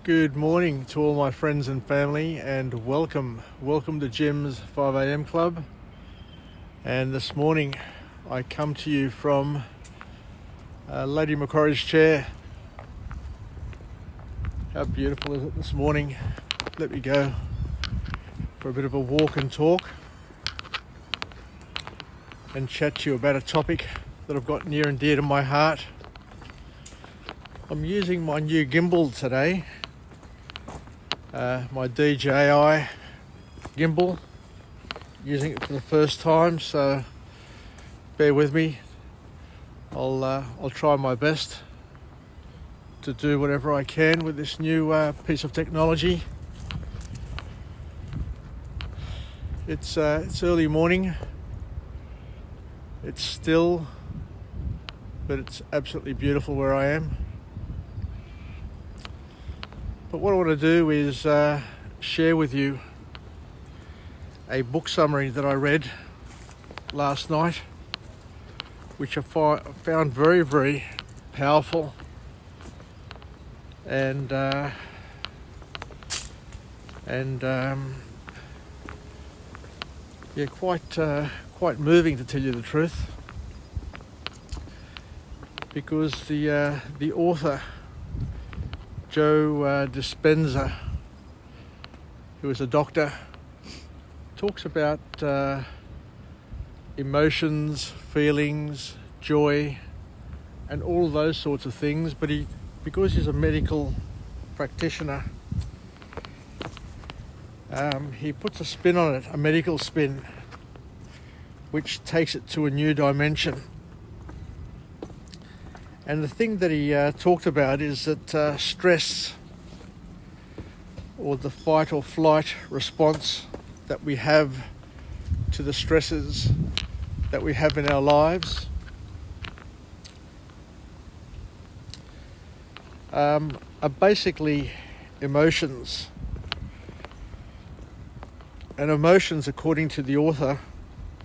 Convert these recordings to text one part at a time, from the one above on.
Good morning to all my friends and family, and welcome to Jim's 5am Club. And this morning I come to you from Lady Macquarie's chair. How beautiful is it this morning? Let me go for a bit of a walk and talk and chat to you about a topic that I've got near and dear to my heart. I'm using my new gimbal today, my DJI gimbal, using it for the first time, so bear with me. I'll try my best to do whatever I can with this new piece of technology. It's early morning. It's still, but it's absolutely beautiful where I am. But what I want to do is share with you a book summary that I read last night, which I found very, very powerful and quite moving, to tell you the truth, because the author, Joe Dispenza, who is a doctor, talks about emotions, feelings, joy, and all of those sorts of things. But because he's a medical practitioner, he puts a spin on it, a medical spin, which takes it to a new dimension. And the thing that he talked about is that stress, or the fight or flight response that we have to the stresses that we have in our lives, are basically emotions. And emotions, according to the author,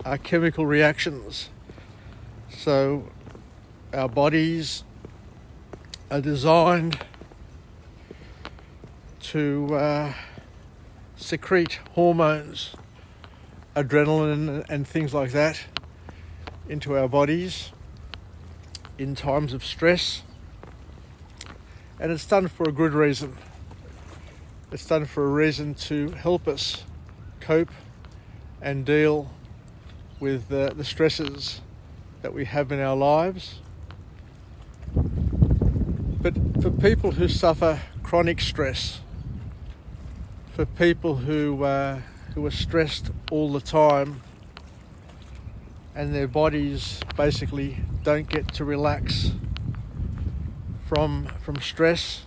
are chemical reactions. So our bodies are designed to secrete hormones, adrenaline and things like that, into our bodies in times of stress. And it's done for a good reason. It's done for a reason to help us cope and deal with the stresses that we have in our lives. But for people who suffer chronic stress, for people who are stressed all the time, and their bodies basically don't get to relax from stress,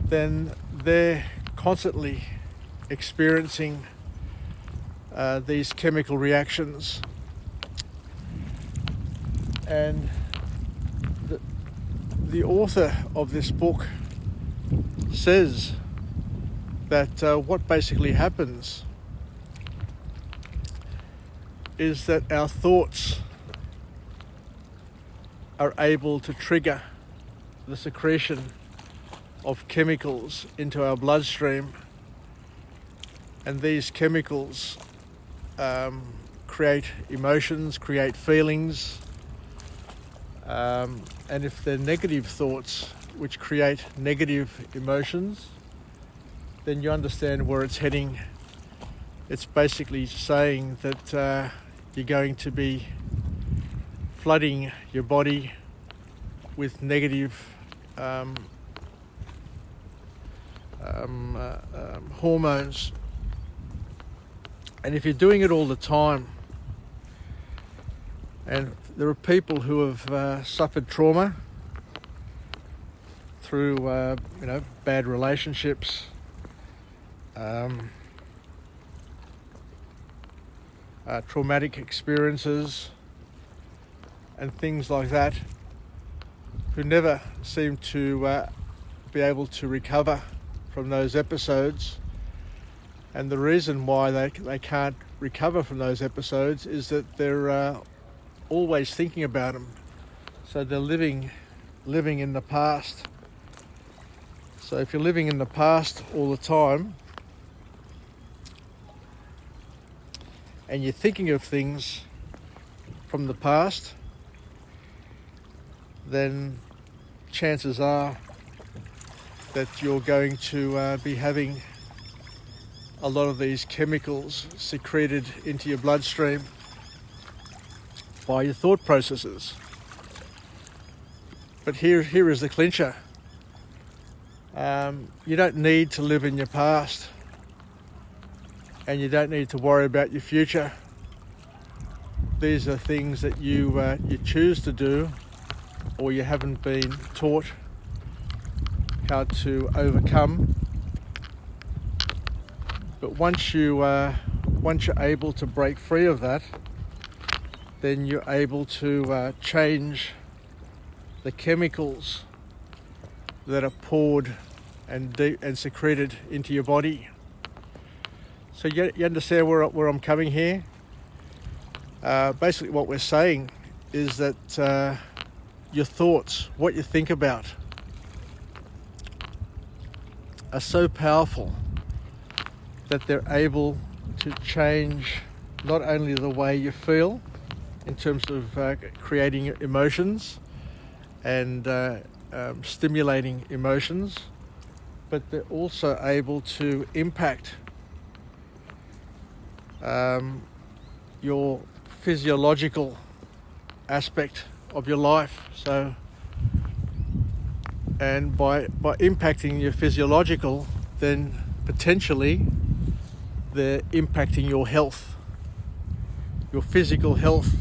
then they're constantly experiencing these chemical reactions. And the author of this book says that what basically happens is that our thoughts are able to trigger the secretion of chemicals into our bloodstream, and these chemicals create emotions, create feelings, and if they're negative thoughts which create negative emotions, then you understand where it's heading. It's basically saying that you're going to be flooding your body with negative hormones. And if you're doing it all the time, and there are people who have suffered trauma through bad relationships, traumatic experiences and things like that, who never seem to be able to recover from those episodes. And the reason why they can't recover from those episodes is that they're always thinking about them. So they're living in the past. So So if you're living in the past all the time and you're thinking of things from the past, then chances are that you're going to be having a lot of these chemicals secreted into your bloodstream by your thought processes. But here is the clincher. You don't need to live in your past, and you don't need to worry about your future. These are things that you choose to do, or you haven't been taught how to overcome. But once you're able to break free of that, then you're able to change the chemicals that are poured and secreted into your body. So you understand where I'm coming here? Basically what we're saying is that your thoughts, what you think about, are so powerful that they're able to change not only the way you feel in terms of creating emotions and stimulating emotions, but they're also able to impact your physiological aspect of your life. So, and by impacting your physiological, then potentially they're impacting your health, your physical health.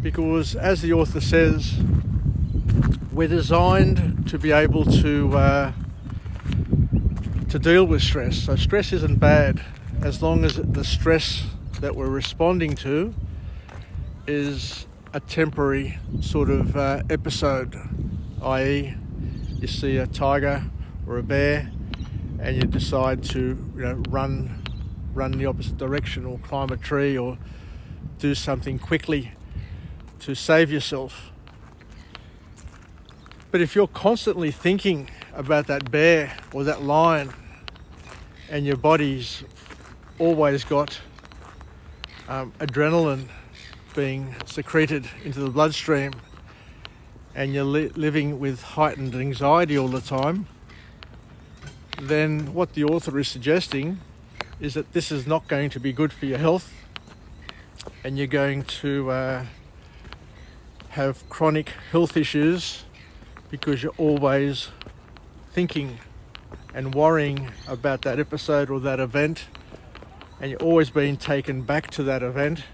Because as the author says, we're designed to be able to deal with stress. So stress isn't bad as long as the stress that we're responding to is a temporary sort of episode, i.e. you see a tiger or a bear and you decide to run the opposite direction, or climb a tree, or do something quickly to save yourself. But if you're constantly thinking about that bear or that lion, and your body's always got adrenaline being secreted into the bloodstream, and you're living with heightened anxiety all the time, then what the author is suggesting is that this is not going to be good for your health, and you're going to have chronic health issues because you're always thinking and worrying about that episode or that event, and you're always being taken back to that event,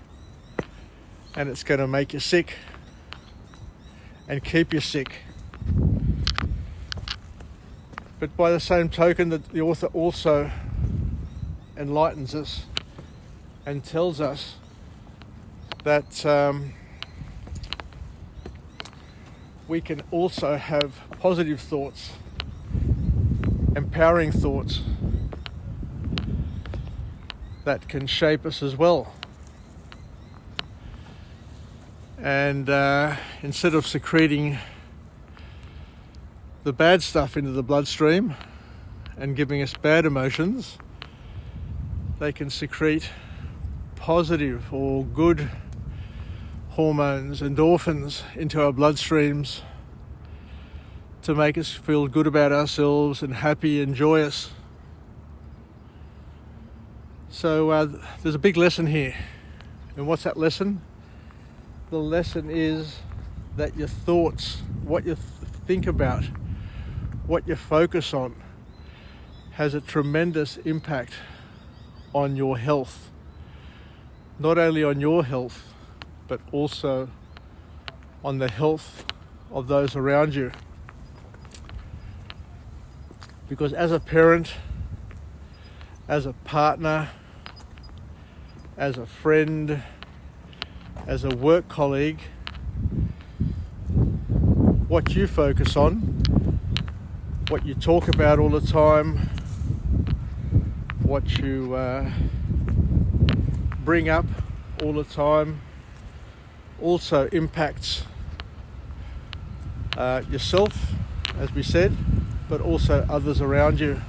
and it's going to make you sick and keep you sick. But by the same token, that the author also enlightens us and tells us that we can also have positive thoughts, empowering thoughts that can shape us as well. And instead of secreting the bad stuff into the bloodstream and giving us bad emotions, they can secrete positive or good hormones, endorphins, into our bloodstreams to make us feel good about ourselves and happy and joyous. So there's a big lesson here. And what's that lesson? The lesson is that your thoughts, what you think about, what you focus on, has a tremendous impact on your health. Not only on your health, but also on the health of those around you. Because as a parent, as a partner, as a friend, as a work colleague, what you focus on, what you talk about all the time, what you bring up all the time, also impacts yourself, as we said, but also others around you.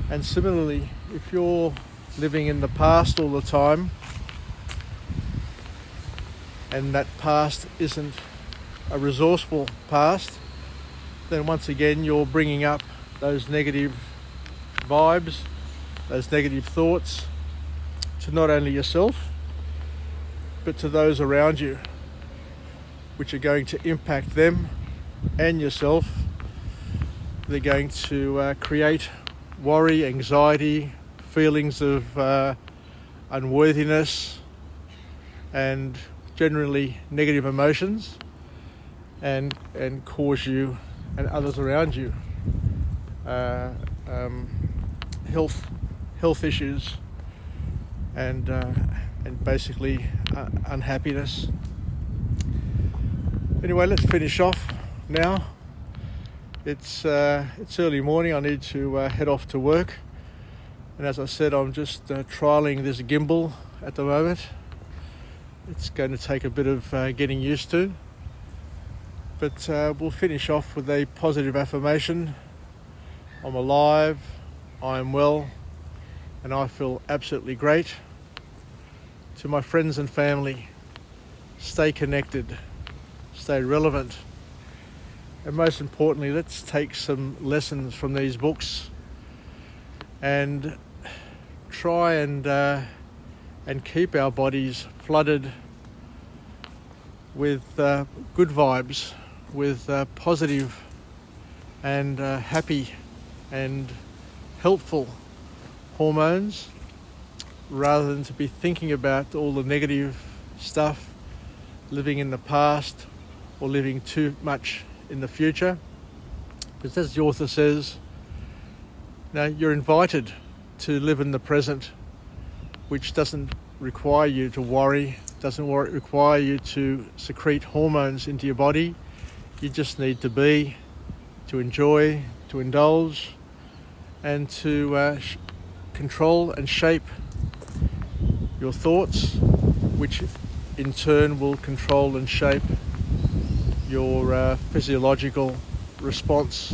And similarly, if you're living in the past all the time, and that past isn't a resourceful past, then once again you're bringing up those negative vibes, those negative thoughts to not only yourself, but to those around you, which are going to impact them and yourself. They're going to create worry, anxiety, feelings of unworthiness, and generally negative emotions, and cause you and others around you health issues and basically unhappiness. Anyway, let's finish off now. It's early morning. I need to head off to work, and as I said, I'm just trialing this gimbal at the moment. It's going to take a bit of getting used to, but we'll finish off with a positive affirmation. I'm alive, I am well, and I feel absolutely great. To my friends and family, stay connected, stay relevant, and most importantly, let's take some lessons from these books and try and keep our bodies flooded with good vibes, with positive and happy and helpful hormones, rather than to be thinking about all the negative stuff, living in the past or living too much in the future. Because as the author says, now you're invited to live in the present, which doesn't require you to worry, doesn't require you to secrete hormones into your body. You just need to be, to enjoy, to indulge, and to control and shape your thoughts, which in turn will control and shape your physiological response.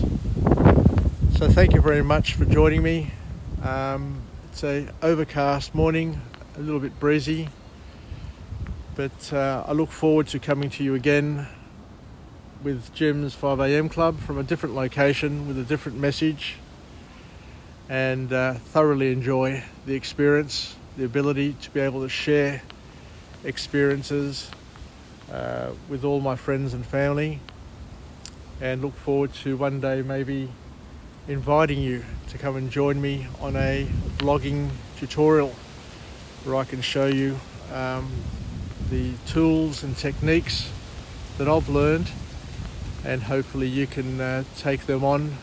So thank you very much for joining me. It's an overcast morning, a little bit breezy, but I look forward to coming to you again with Jim's 5am Club from a different location with a different message, and thoroughly enjoy the experience, the ability to be able to share experiences with all my friends and family, and look forward to one day maybe inviting you to come and join me on a vlogging tutorial where I can show you the tools and techniques that I've learned, and hopefully you can take them on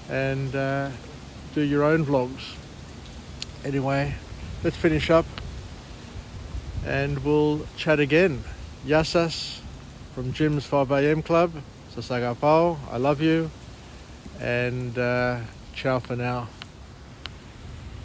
and do your own vlogs. Anyway, let's finish up and we'll chat again. Yasas from Jim's 5am Club. Sasagapao, I love you, and ciao for now.